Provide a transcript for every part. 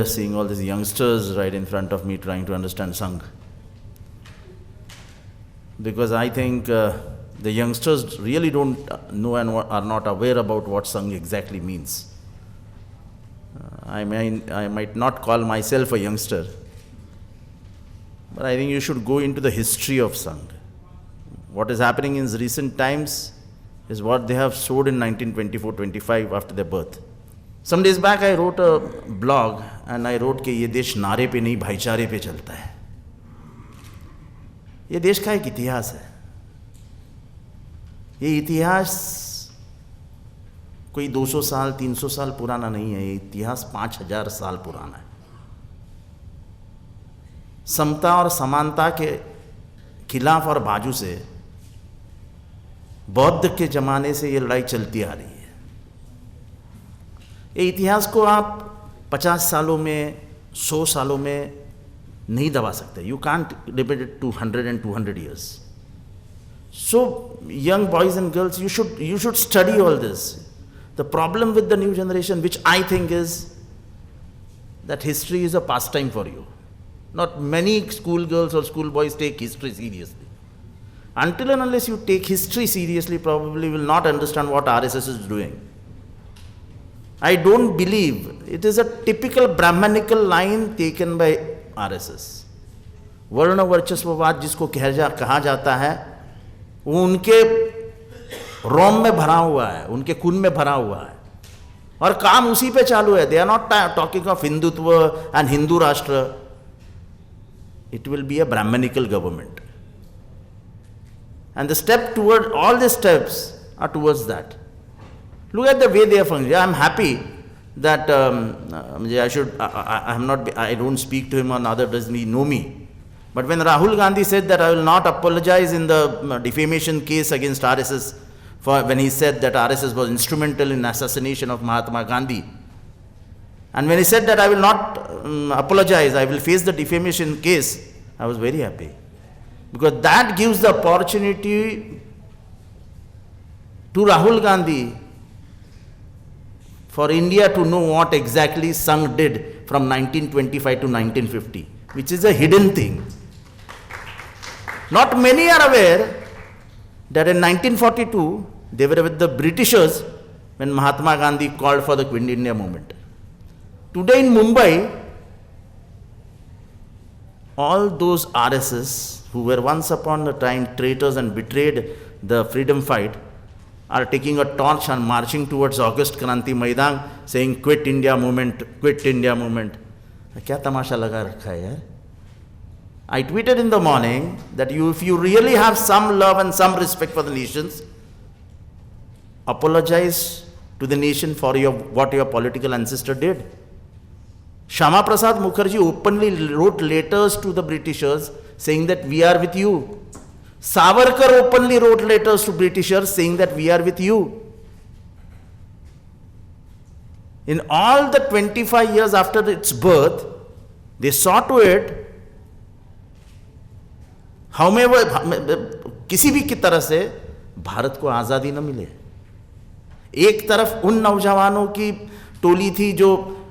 just seeing all these youngsters right in front of me trying to understand Sangh. Because I think the youngsters really don't know and are not aware about what Sangh exactly means. I might not call myself a youngster, but I think you should go into the history of Sangh. What is happening in recent times is what they have sowed in 1924-25 after their birth. Some days back I wrote a blog and I wrote कि ये देश नारे पे नहीं भाईचारे पे चलता है. ये देश का एक इतिहास है. ये इतिहास कोई 200 साल 300 साल पुराना नहीं है. ये इतिहास 5000 साल पुराना है. समता और समानता के खिलाफ और बाजू से बौद्ध के जमाने से ये लड़ाई चलती आ रही है. ये इतिहास को आप 50 सालों में 100 सालों में नहीं दबा सकते. You can't debate it to 100 and 200 years. So young boys and girls, you should study all this. The problem with the new generation, which I think is that history is a pastime for you. Not many schoolgirls or schoolboys take history seriously. Until and unless you take history seriously, probably will not understand what RSS is doing. I don't believe it is a typical Brahmanical line taken by RSS. वर्ण वर्चस्ववाद जिसको कहा जाता है वो उनके रोम में भरा हुआ है, उनके खून में भरा हुआ है और काम उसी पे चालू है. They are not talking of Hindutva and Hindu राष्ट्र. It will be a Brahmanical government. And the step toward, all the steps are towards that. Look at the way they are functioning. I am happy that I don't speak to him or other doesn't he know me. But when Rahul Gandhi said that I will not apologize in the defamation case against RSS, when he said that RSS was instrumental in assassination of Mahatma Gandhi, and when he said that I will not apologize, I will face the defamation case, I was very happy. Because that gives the opportunity to Rahul Gandhi for India to know what exactly Sangh did from 1925 to 1950, which is a hidden thing. Not many are aware that in 1942, they were with the Britishers when Mahatma Gandhi called for the Quit India movement. Today in Mumbai, all those RSS who were once upon a time traitors and betrayed the freedom fight are taking a torch and marching towards August Kranti Maidan saying quit India movement, quit India movement. क्या तमाशा लगा रखा है यार. I tweeted in the morning that if you really have some love and some respect for the nations, apologize to the nation for what your political ancestor did. Shama Prasad Mukherjee openly wrote letters to the Britishers saying that we are with you. Savarkar openly wrote letters to Britishers saying that we are with you. In all the 25 years after its birth, they saw to it, however, किसी भी की तरह से भारत को आज़ादी न मिले. एक तरफ उन नौजवानों की टोली थी जो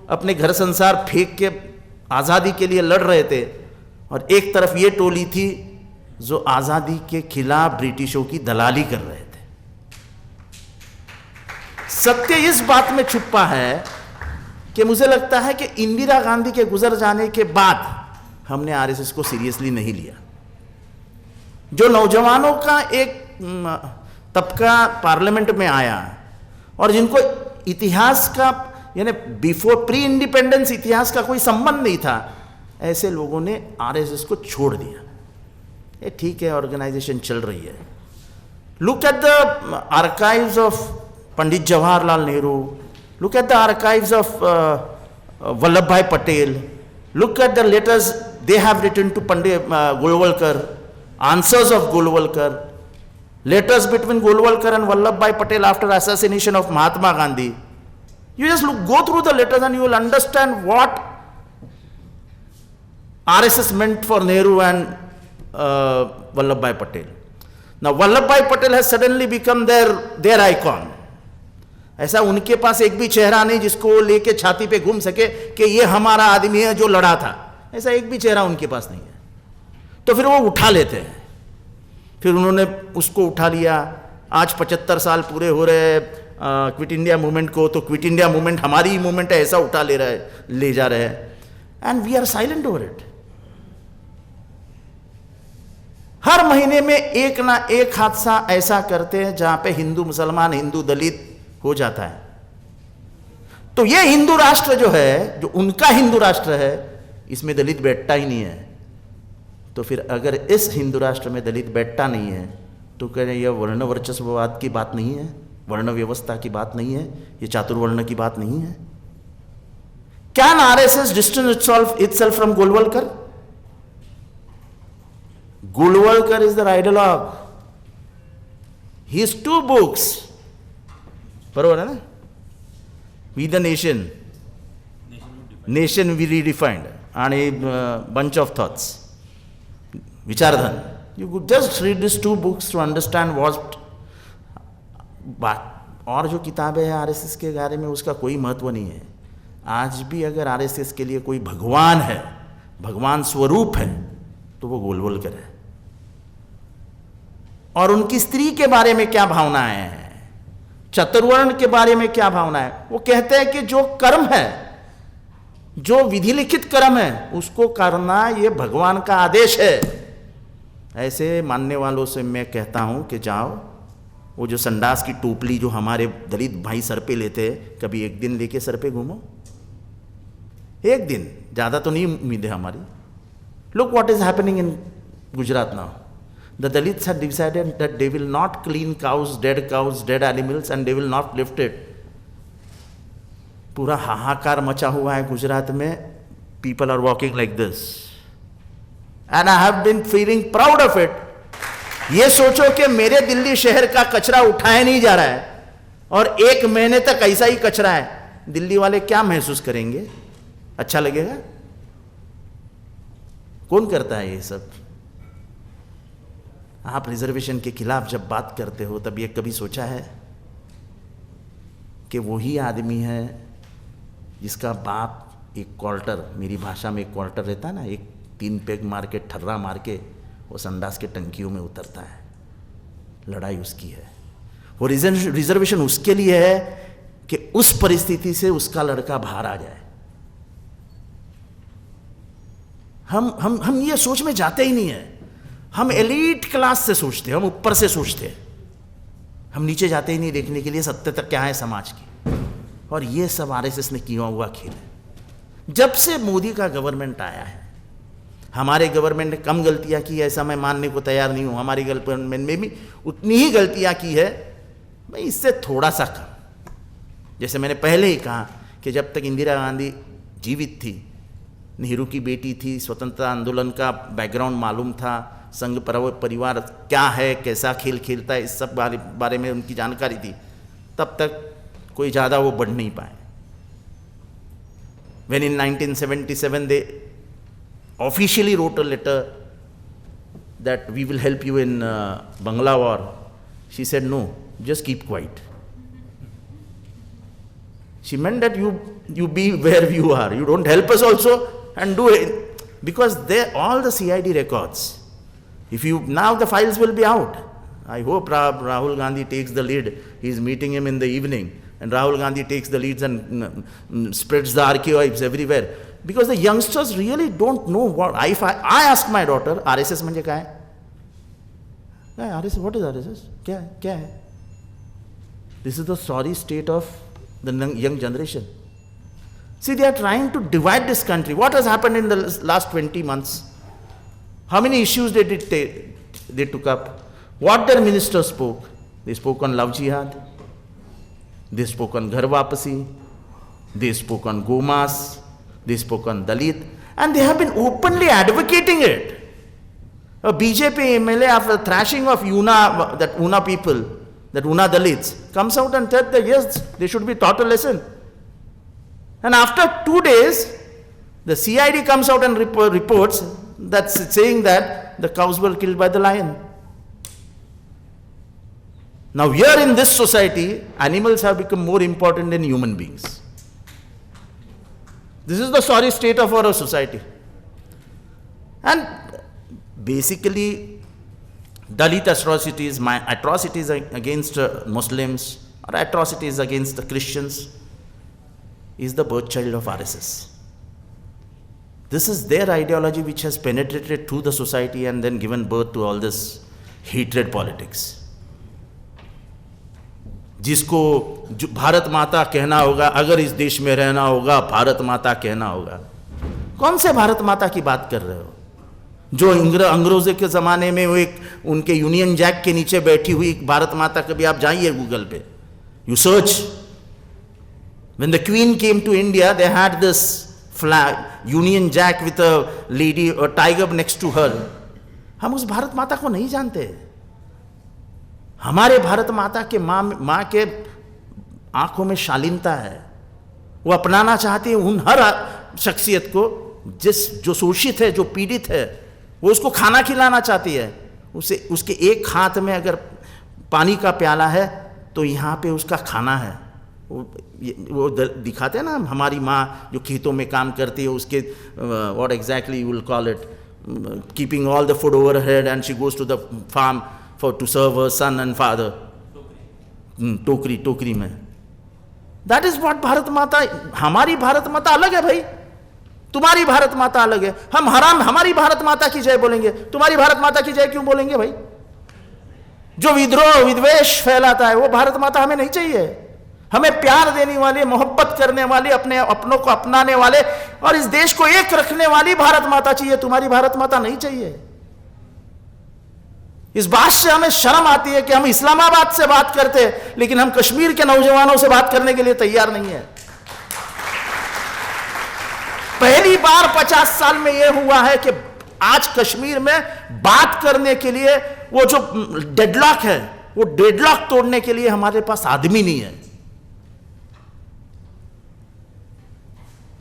अपने घर संसार फेंक के आज़ादी के लिए लड़ रहे थे और एक तरफ ये टोली थी जो आज़ादी के खिलाफ ब्रिटिशों की दलाली कर रहे थे. सत्य इस बात में छुपा है कि मुझे लगता है कि इंदिरा गांधी के गुजर जाने के बाद हमने आरएसएस को सीरियसली नहीं लिया. जो नौजवानों का एक तबका पार्लियामेंट में आया और जिनको इतिहास का यानी बिफोर प्री इंडिपेंडेंस इतिहास का कोई संबंध नहीं था, ऐसे लोगों ने आरएसएस को छोड़ दिया. ये ठीक है, ऑर्गेनाइजेशन चल रही है. Look at the archives of Pandit Jawaharlal Nehru, look at the archives of Vallabhbhai Patel, look at the letters they have written to Pandit Golwalkar, answers of Golwalkar, letters between Golwalkar and Vallabh Bhai Patel after assassination of Mahatma Gandhi. You just go through the letters and you will understand what RSS meant for Nehru and Vallabh Bhai Patel. Now Vallabh Bhai Patel has suddenly become their icon. ऐसा उनके पास एक भी चेहरा नहीं जिसको वो लेके छाती पे घूम सके कि ये हमारा आदमी है जो लड़ा था। ऐसा एक भी चेहरा उनके पास नहीं है। तो फिर वो उठा लेते हैं। फिर उन्होंने उसको उठा लिया। आज 75 साल पूरे हो रहे क्विट इंडिया मूवमेंट को, तो क्विट इंडिया मूवमेंट हमारी ही मूवमेंट है ऐसा उठा ले जा रहे हैं, and we are silent over it. हर महीने में एक ना एक हादसा ऐसा करते हैं जहां पे हिंदू मुसलमान, हिंदू दलित हो जाता है। तो ये हिंदू राष्ट्र जो है, जो उनका हिंदू राष्ट्र है, इसमें दलित बैठता ही नहीं है। तो फिर अगर इस हिंदू राष्ट्र में दलित बैठता नहीं है तो कह रहे यह वर्ण वर्चस्ववाद की बात नहीं है, वर्ण व्यवस्था की बात नहीं है, ये चातुर्वर्ण की बात नहीं है। Can RSS distance itself from Golwalkar? Golwalkar is the ideologue. His 2 books, बरोबर है ना? We the Nation, Nation we redefined, आणि bunch of thoughts, विचारधन. You could just read these 2 books to understand what. और जो किताबें हैं आरएसएस के बारे में उसका कोई महत्व नहीं है। आज भी अगर आरएसएस के लिए कोई भगवान है, भगवान स्वरूप है, तो वो गोलवलकर है। और उनकी स्त्री के बारे में क्या भावनाएं हैं, चतुर्वर्ण के बारे में क्या भावना है, वो कहते हैं कि जो कर्म है, जो विधि लिखित कर्म है, उसको करना ये भगवान का आदेश है। ऐसे मानने वालों से मैं कहता हूं कि जाओ, वो जो संडास की टोपली जो हमारे दलित भाई सर पे लेते हैं, कभी एक दिन लेके सर पे घूमो, एक दिन, ज्यादा तो नहीं उम्मीद है हमारी। Look what is happening in Gujarat now. The Dalits had decided that they will not clean cows, dead animals, and they will not lift it. पूरा हाहाकार मचा हुआ है गुजरात में। People are walking like this. And I have been feeling proud of it. ये सोचो कि मेरे दिल्ली शहर का कचरा उठाया नहीं जा रहा है और 1 महीने तक ऐसा ही कचरा है। दिल्ली वाले क्या महसूस करेंगे? अच्छा लगेगा? कौन करता है ये सब? आप रिजर्वेशन के खिलाफ जब बात करते हो तब ये कभी सोचा है कि वही आदमी है जिसका बाप एक क्वार्टर, मेरी भाषा में एक क्वार्टर रहता है ना, एक 3 पेग मार के, ठर्रा मार के वो संडास के टंकियों में उतरता है। लड़ाई उसकी है। वो रिजर्वेशन उसके लिए है कि उस परिस्थिति से उसका लड़का बाहर आ जाए। हम ये सोच में जाते ही नहीं है। हम एलीट क्लास से सोचते हैं, हम ऊपर से सोचते हैं, हम नीचे जाते ही नहीं देखने के लिए सत्य तक क्या है समाज की। और ये सब आरएसएस ने किया हुआ खेल है। जब से मोदी का गवर्नमेंट आया है, हमारे गवर्नमेंट ने कम गलतियां की है ऐसा मैं मानने को तैयार नहीं हूं। हमारी गवर्नमेंट में भी उतनी ही गलतियां की है, मैं इससे थोड़ा सा कम। जैसे मैंने पहले ही कहा कि जब तक इंदिरा गांधी जीवित थी, नेहरू की बेटी थी, स्वतंत्रता आंदोलन का बैकग्राउंड मालूम था, संघ परिवार क्या है, कैसा खेल खेलता है, इस सब बारे में उनकी जानकारी थी, तब तक कोई ज़्यादा वो बढ़ नहीं पाए। When in 1977 they officially wrote a letter that we will help you in Bangla war, she said no, just keep quiet. She meant that you be where you are, you don't help us also and do it, because all the CID records, now the files will be out. I hope Rahul Gandhi takes the lead. He's meeting him in the evening, and Rahul Gandhi takes the leads and spreads the archives everywhere, because the youngsters really don't know what. I ask my daughter, RSS manje kya hai? Yeah, RSS, what is RSS? Kya hai? This is the sorry state of the young generation. See, they are trying to divide this country. What has happened in the last 20 months? How many issues they took up? What their ministers spoke? They spoke on love jihad. They spoke on Ghar Wapasi. They spoke on Gomas. They spoke on Dalit. And they have been openly advocating it. A BJP MLA, after thrashing of Una people, that Una Dalits, comes out and said that yes, they should be taught a lesson. And after 2 days, the CID comes out and reports that's saying that the cows were killed by the lion. Now here in this society, animals have become more important than human beings. This is the sorry state of our society. And basically, Dalit atrocities, my atrocities against Muslims or atrocities against the Christians is the birth child of RSS. This is their ideology which has penetrated through the society and then given birth to all this hatred politics. जिसको भारत माता कहना होगा, अगर इस देश में रहना होगा भारत माता कहना होगा. कौन से भारत माता की बात कर रहे हो? जो अंग्रेजों के ज़माने में वो एक उनके यूनियन जैक के नीचे बैठी हुई भारत माता, कभी आप जाइए गूगल पे, you search. When the Queen came to India, they had this flag, Union Jack with a lady, a tiger next to her. हम उस भारत माता को नहीं जानते. हमारे भारत माता के माँ के आंखों में शालीनता है. वो अपनाना चाहती है उन हर शख्सियत को जो शोषित है, जो पीड़ित है, वो उसको खाना खिलाना चाहती है. उसे उसके एक हाथ में अगर पानी का प्याला है तो यहाँ पे उसका खाना है. वो दिखाते हैं ना, हमारी माँ जो खेतों में काम करती है, उसके what exactly you will call it, keeping all the food over head and she goes to the farm to serve her son and father. टोकरी में. That is what भारत माता. हमारी भारत माता अलग है भाई, तुम्हारी भारत माता अलग है. हम हमारी भारत माता की जय बोलेंगे, तुम्हारी भारत माता की जय क्यों बोलेंगे भाई? जो विद्रोह विद्वेष फैलाता है वो भारत माता हमें नहीं चाहिए. हमें प्यार देने वाले, मोहब्बत करने वाले, अपने अपनों को अपनाने वाले और इस देश को एक रखने वाली भारत माता चाहिए. तुम्हारी भारत माता नहीं चाहिए. इस बात से हमें शर्म आती है कि हम इस्लामाबाद से बात करते हैं लेकिन हम कश्मीर के नौजवानों से बात करने के लिए तैयार नहीं है. पहली बार 50 साल में यह हुआ है कि आज कश्मीर में बात करने के लिए वो जो डेडलॉक है, वो डेडलॉक तोड़ने के लिए हमारे पास आदमी नहीं है.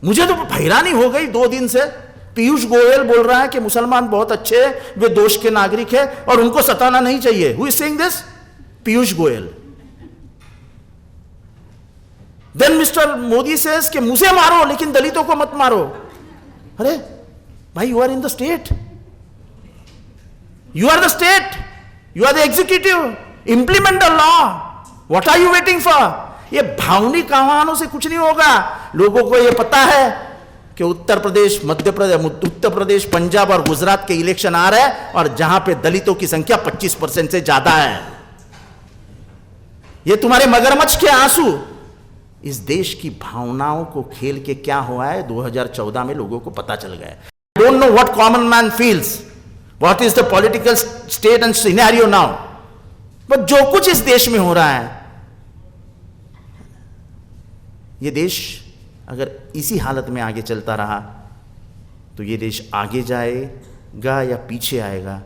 मुझे तो हैरानी हो गई 2 दिन से. पीयूष गोयल बोल रहा है कि मुसलमान बहुत अच्छे हैं, वे देश के नागरिक हैं और उनको सताना नहीं चाहिए. Who is saying this? Piyush Goyal. Then mister Modi says कि मुझे मारो लेकिन दलितों को मत मारो. अरे भाई, you are in the state, you are the state, you are the executive, implement the law. What are you waiting for? ये भावनिक आह्वानों से कुछ नहीं होगा. लोगों को यह पता है कि उत्तर प्रदेश, मध्य प्रदेश, उत्तर प्रदेश, पंजाब और गुजरात के इलेक्शन आ रहे हैं और जहां पे दलितों की संख्या 25% से ज्यादा है. ये तुम्हारे मगरमच्छ के आंसू इस देश की भावनाओं को खेल के क्या हुआ है 2014 में लोगों को पता चल गया. Don't know what common man feels, what is the political state and scenario now. But जो कुछ इस देश में हो रहा है, ये देश अगर इसी हालत में आगे चलता रहा तो ये देश आगे जाएगा या पीछे आएगा,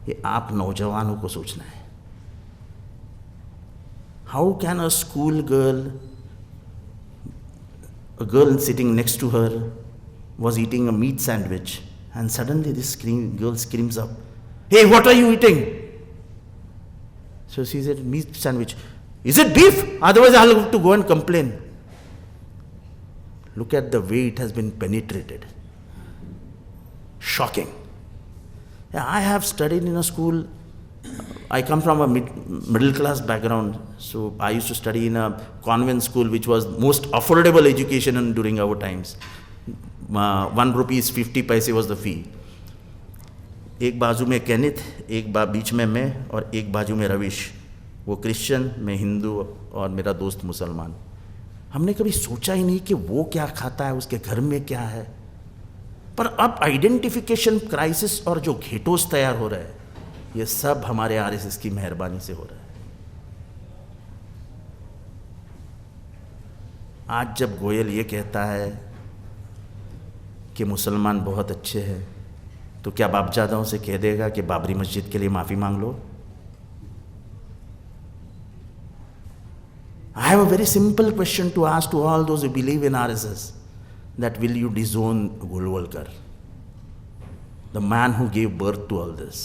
ये आप नौजवानों को सोचना है. How can a school girl, a girl sitting next to her was eating a meat sandwich and suddenly this girl screams up, "Hey, what are you eating?" So she said, "Meat sandwich." "Is it beef? Otherwise I'll have to go and complain." Look at the way it has been penetrated. Shocking. Yeah, I have studied in a school. I come from a middle class background, so I used to study in a convent school which was most affordable education during our times. 1 rupees 50 paise was the fee. एक बाजू में Kenneth, एक बीच में मैं और एक बाजू में रविश. वो क्रिश्चियन, मैं हिंदू और मेरा दोस्त मुसलमान. हमने कभी सोचा ही नहीं कि वो क्या खाता है, उसके घर में क्या है. पर अब आइडेंटिफिकेशन क्राइसिस और जो घेटोस तैयार हो रहे हैं, ये सब हमारे आरएसएस की मेहरबानी से हो रहा है. आज जब गोयल ये कहता है कि मुसलमान बहुत अच्छे हैं, तो क्या बापजादाओं से कह देगा कि बाबरी मस्जिद के लिए माफ़ी मांग लो? I have a very simple question to ask to all those who believe in RSS, that will you disown Golwalkar, the man who gave birth to all this?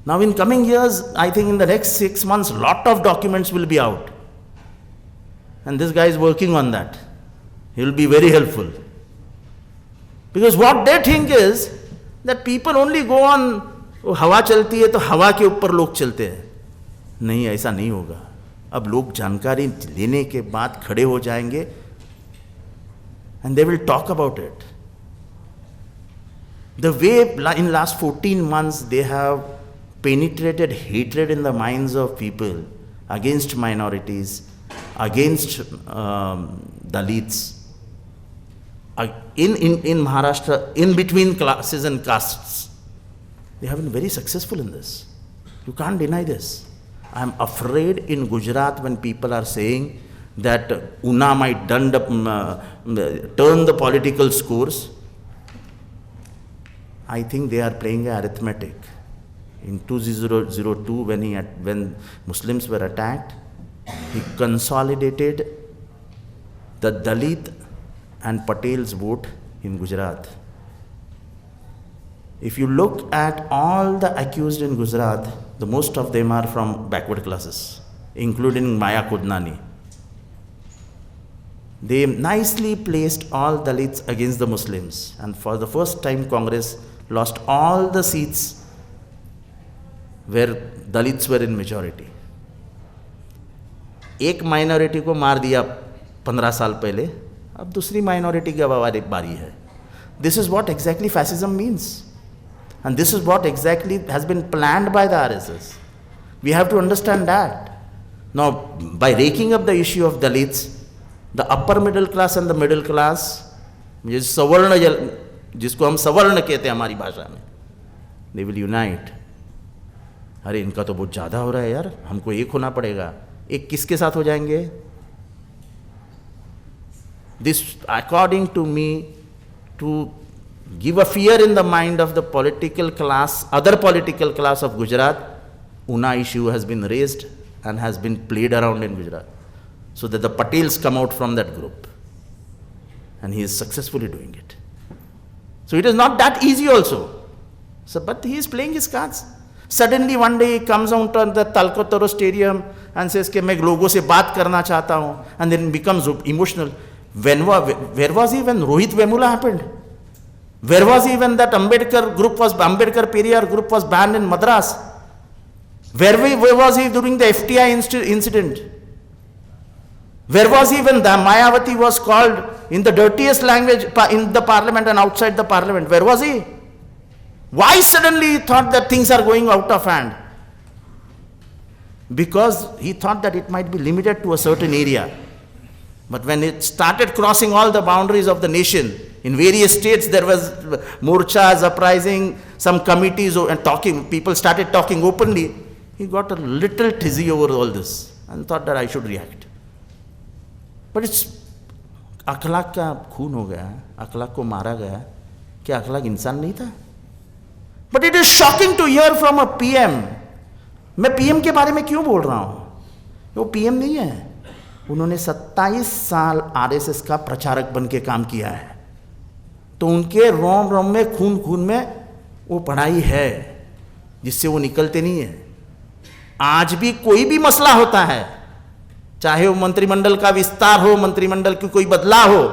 Now in coming years, I think in the next 6 months, lot of documents will be out. And this guy is working on that. He will be very helpful. Because what they think is that people only go on, हवा चलती है तो हवा के ऊपर लोग चलते हैं. नहीं, ऐसा नहीं होगा. अब लोग जानकारी लेने के बाद खड़े हो जाएंगे and they will talk about it. The way in last 14 months they have penetrated hatred in the minds of people against minorities, against Dalits, in Maharashtra, in between classes and castes. They have been very successful in this. You can't deny this. I am afraid in Gujarat when people are saying that Una might turn the political scores. I think they are playing arithmetic. In 2002, when Muslims were attacked, he consolidated the Dalit and Patel's vote in Gujarat. If you look at all the accused in Gujarat, the most of them are from backward classes, including Maya Kudnani. They nicely placed all Dalits against the Muslims, and for the first time Congress lost all the seats where Dalits were in majority. एक minority को मार दिया 15 साल पहले, अब दूसरी minority की बारी है. This is what exactly fascism means. And this is what exactly has been planned by the RSS. We have to understand that. Now, by raking up the issue of Dalits, the upper middle class and the middle class, जिसको हम सवर्ण कहते हैं हमारी भाषा में, they will unite. अरे इनका तो बहुत ज़्यादा हो रहा है यार, हमको एक होना पड़ेगा. एक किसके साथ हो जाएंगे? This, according to me, to give a fear in the mind of the political class, other political class of Gujarat, Una issue has been raised and has been played around in Gujarat, so that the Patels come out from that group. And he is successfully doing it. So it is not that easy also. So, but he is playing his cards. Suddenly one day he comes out on the Talkotoro stadium and says कि मैं लोगों से बात करना चाहता हूँ, and then becomes emotional. Where was he when Rohit Vemula happened? Where was he when that Ambedkar Periyar group was banned in Madras? Where was he during the FTI incident? Where was he when the Mayawati was called in the dirtiest language in the parliament and outside the parliament? Where was he? Why suddenly he thought that things are going out of hand? Because he thought that it might be limited to a certain area. But when it started crossing all the boundaries of the nation, in various states there was morchas, uprising, some committees and talking, people started talking openly. He got a little tizzy over all this and thought that I should react. But it's अखलाक का खून हो गया, अखलाक को मारा गया, क्या अखलाक इंसान नहीं था? But it is shocking to hear from a PM. मैं PM के बारे में क्यों बोल रहा हूँ? वो PM नहीं है. उन्होंने 27 साल RSS का प्रचारक बन के काम किया है. तो उनके रोम रोम में खून में वो पढ़ाई है जिससे वो निकलते नहीं है. आज भी कोई भी मसला होता है, चाहे वो मंत्रिमंडल का विस्तार हो, मंत्रिमंडल की कोई बदलाव हो,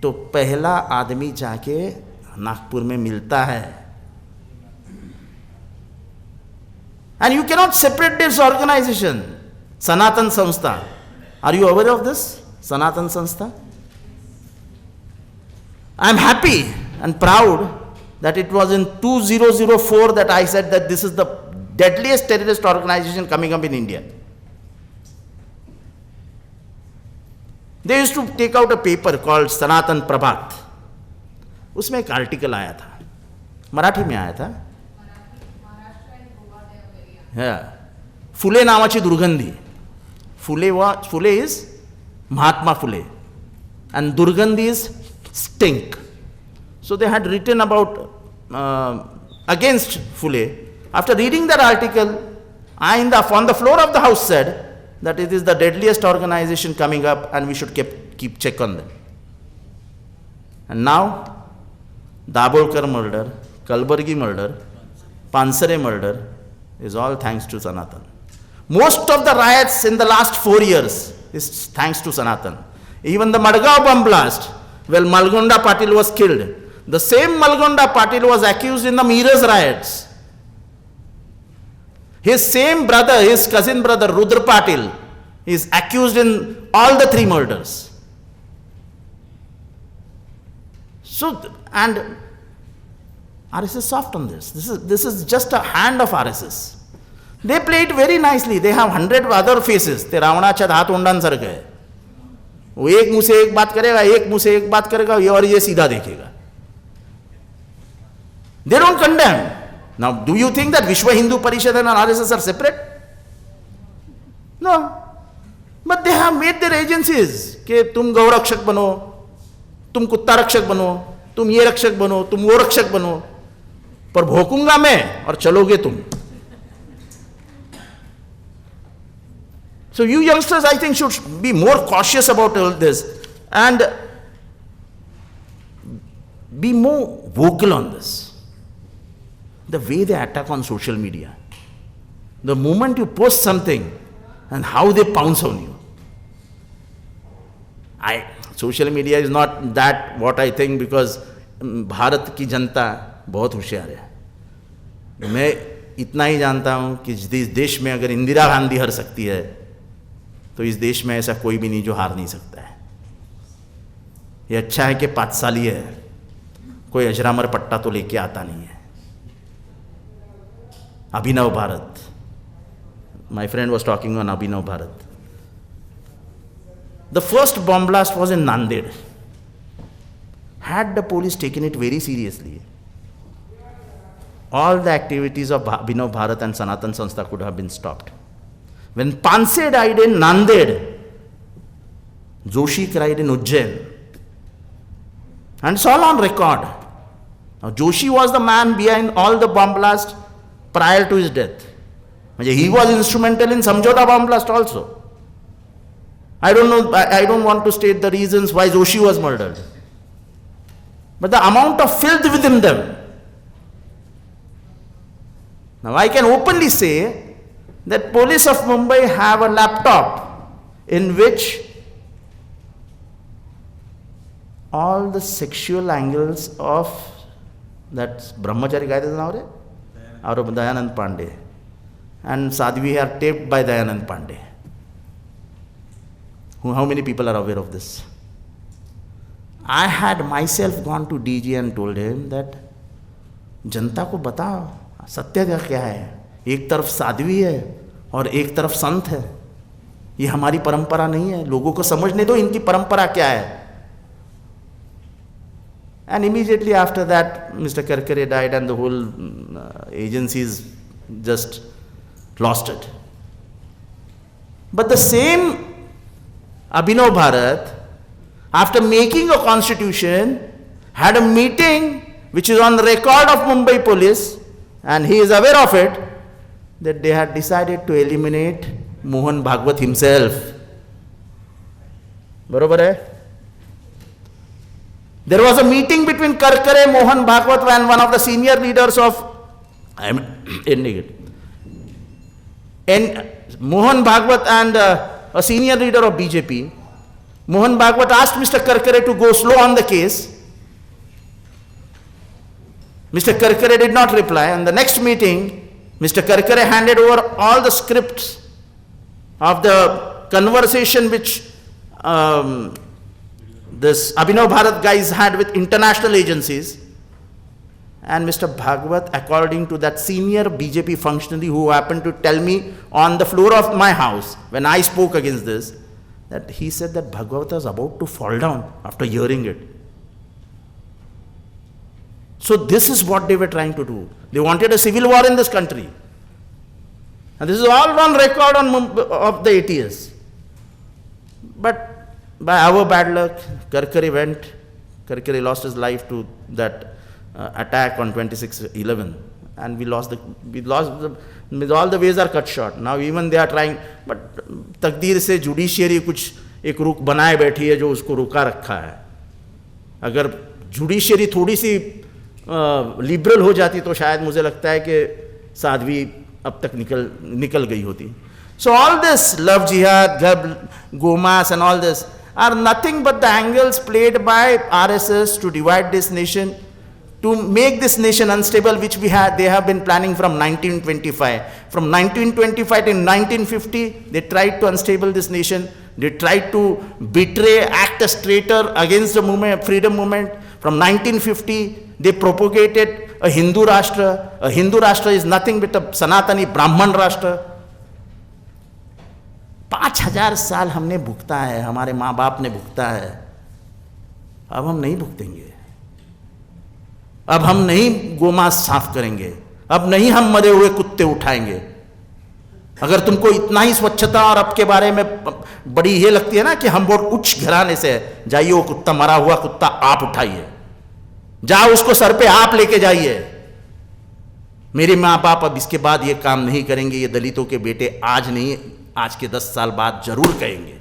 तो पहला आदमी जाके नागपुर में मिलता है. And you cannot separate this organization. Sanatan Sanstha. Are you aware of this? Sanatan Sanstha? I am happy and proud that it was in 2004 that I said that this is the deadliest terrorist organization coming up in India. They used to take out a paper called Sanatan Prabhat. उसमें एक article आया था, मराठी में आया था. फुले नावाची दुर्गंधी. फुले is Mahatma Phule and Durgandhi is stink. So they had written about against Phule. After reading that article, I on the floor of the house said that it is the deadliest organization coming up and we should keep check on them. And now Dabolkar murder, Kalburgi murder, Pansare murder is all thanks to Sanatan. Most of the riots in the last 4 years is thanks to Sanatan. Even the Madgaon bomb blast, well, Malgonda Patil was killed. The same Malgonda Patil was accused in the Meerut riots. His same brother, his cousin brother, Rudra Patil, is accused in all the 3 murders. So, and RSS soft on this. This is just a hand of RSS. They play it very nicely. They have 100 other faces. ते रावणाच्या हात ओंडांसारखं है. वो एक मुंह से एक बात करेगा, एक मुंह से एक बात करेगा, और ये सीधा देखेगा. They don't condemn. Now, do you think that Vishwa Hindu Parishad and RSS are separate? No. But they have made their agencies कि तुम गौ रक्षक बनो, तुम कुत्ता रक्षक बनो, तुम ये रक्षक बनो, तुम वो रक्षक बनो, पर भोंकूंगा मैं और चलोगे तुम. So you youngsters, I think, should be more cautious about all this and be more vocal on this. The way they attack on social media, the moment you post something and how they pounce on you. Social media is not that what I think, because Bharat की जनता बहुत होशियार है. मैं इतना ही जानता हूँ कि इस देश में अगर इंदिरा गांधी हार सकती है तो इस देश में ऐसा कोई भी नहीं जो हार नहीं सकता है. ये अच्छा है कि 5 साली है, कोई अजरामर पट्टा तो लेके आता नहीं है. Abhinav Bharat. My friend was talking on Abhinav Bharat. The first bomb blast was in Nanded. Had the police taken it very seriously, all the activities of Abhinav Bharat and Sanatan Sanstha could have been stopped. When Panse died in Nanded, Joshi cried in Ujjain. And it's all on record. Now, Joshi was the man behind all the bomb blasts prior to his death. He was instrumental in Samjhauta bomb blast also. I don't know, I don't want to state the reasons why Joshi was murdered. But the amount of filth within them. Now I can openly say that police of Mumbai have a laptop in which all the sexual angles of that Brahmachari guy, is now or Dayanand Pandey, and Sadhvi are taped by Dayanand Pandey. How many people are aware of this? I had myself gone to DG and told him that जनता को बताओ सत्य क्या है. एक तरफ साध्वी है और एक तरफ संत है. ये हमारी परंपरा नहीं है. लोगों को समझने दो इनकी परंपरा क्या है. And immediately after that, Mr. Karkare died and the whole agencies just lost it. But the same Abhinav Bharat, after making a constitution, had a meeting which is on the record of Mumbai police, and he is aware of it, that they had decided to eliminate Mohan Bhagwat himself. Barobar hai? There was a meeting between Karkare, Mohan Bhagwat and one of the senior leaders of Mohan Bhagwat and a senior leader of BJP. Mohan Bhagwat asked Mr. Karkare to go slow on the case. Mr. Karkare did not reply, and the next meeting, Mr. Karkare handed over all the scripts of the conversation which this Abhinav Bharat guys had with international agencies. And Mr. Bhagwat, according to that senior BJP functionary who happened to tell me on the floor of my house when I spoke against this, that he said that Bhagwat was about to fall down after hearing it. So this is what they were trying to do. They wanted a civil war in this country. And this is all on record of the ATS. But by our bad luck, Karkare lost his life to that attack on 26/11, and we lost all the ways are cut short. Now even they are trying, but तकदीर से judiciary कुछ एक रुख बनाए बैठी है जो उसको रुका रखा है. अगर जुडिशियरी थोड़ी सी लिबरल हो जाती तो शायद मुझे लगता है कि साध्वी अब तक निकल गई होती. So all this love jihad, Gomas and all this are nothing but the angles played by RSS to divide this nation, to make this nation unstable, which they have been planning from 1925. From 1925 to 1950, they tried to unstable this nation. They tried to betray, act as traitor against the movement, freedom movement. From 1950, they propagated a Hindu Rashtra. A Hindu Rashtra is nothing but a Sanatani Brahman Rashtra. 5,000 साल हमने भुगता है, हमारे माँ बाप ने भुगता है. अब हम नहीं भुगतेंगे. अब हम नहीं गोमांस साफ करेंगे. अब नहीं हम मरे हुए कुत्ते उठाएंगे. अगर तुमको इतना ही स्वच्छता और अब के बारे में बड़ी ये लगती है ना कि हम बहुत उच्च घराने से, जाइए वो कुत्ता, मरा हुआ कुत्ता आप उठाइए, जाओ उसको सर पे आप लेके जाइए. मेरे माँ बाप अब इसके बाद ये काम नहीं करेंगे. ये दलितों के बेटे आज नहीं, आज के 10 साल बाद जरूर कहेंगे.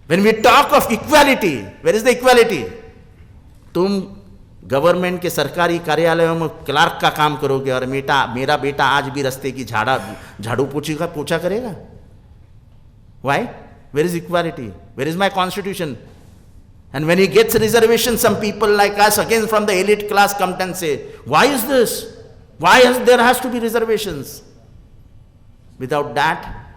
When we talk of equality, where is the equality? तुम गवर्नमेंट के सरकारी कार्यालयों में क्लार्क का काम करोगे और मेरा बेटा आज भी रास्ते की झाड़ू पोछा करेगा. Why? Where is equality? Where is my constitution? And when he gets reservation, some people like us again from the elite class come and say, why is this? There has to be reservations? Without that,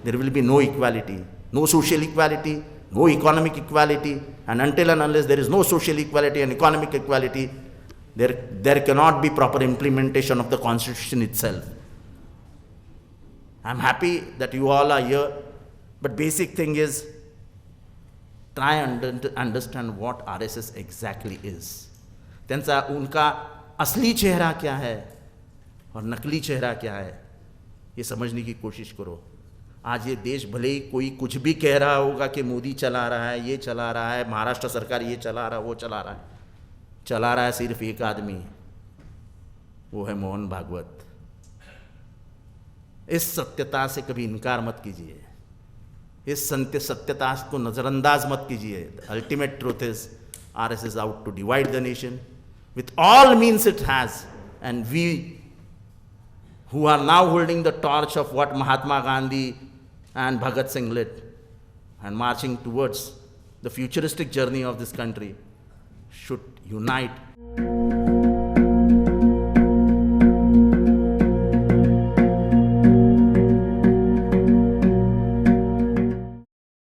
there will be no equality, no social equality, no economic equality, and until and unless there is no social equality and economic equality, there cannot be proper implementation of the constitution itself. I'm happy that you all are here, but basic thing is, try and understand what RSS exactly is. त्यांचा उनका असली चेहरा क्या है और नकली चेहरा क्या है, ये समझने की कोशिश करो. आज ये देश भले ही कोई कुछ भी कह रहा होगा कि मोदी चला रहा है, ये चला रहा है, महाराष्ट्र सरकार ये चला रहा है, वो चला रहा है सिर्फ एक आदमी, वो है मोहन भागवत. इस सत्यता से कभी इनकार मत कीजिए. इस सत्यता को नजरअंदाज मत कीजिए. Ultimate truth is RSS out to divide the nation with all means it has, and we who are now holding the torch of what Mahatma Gandhi and Bhagat Singh lit and marching towards the futuristic journey of this country should unite.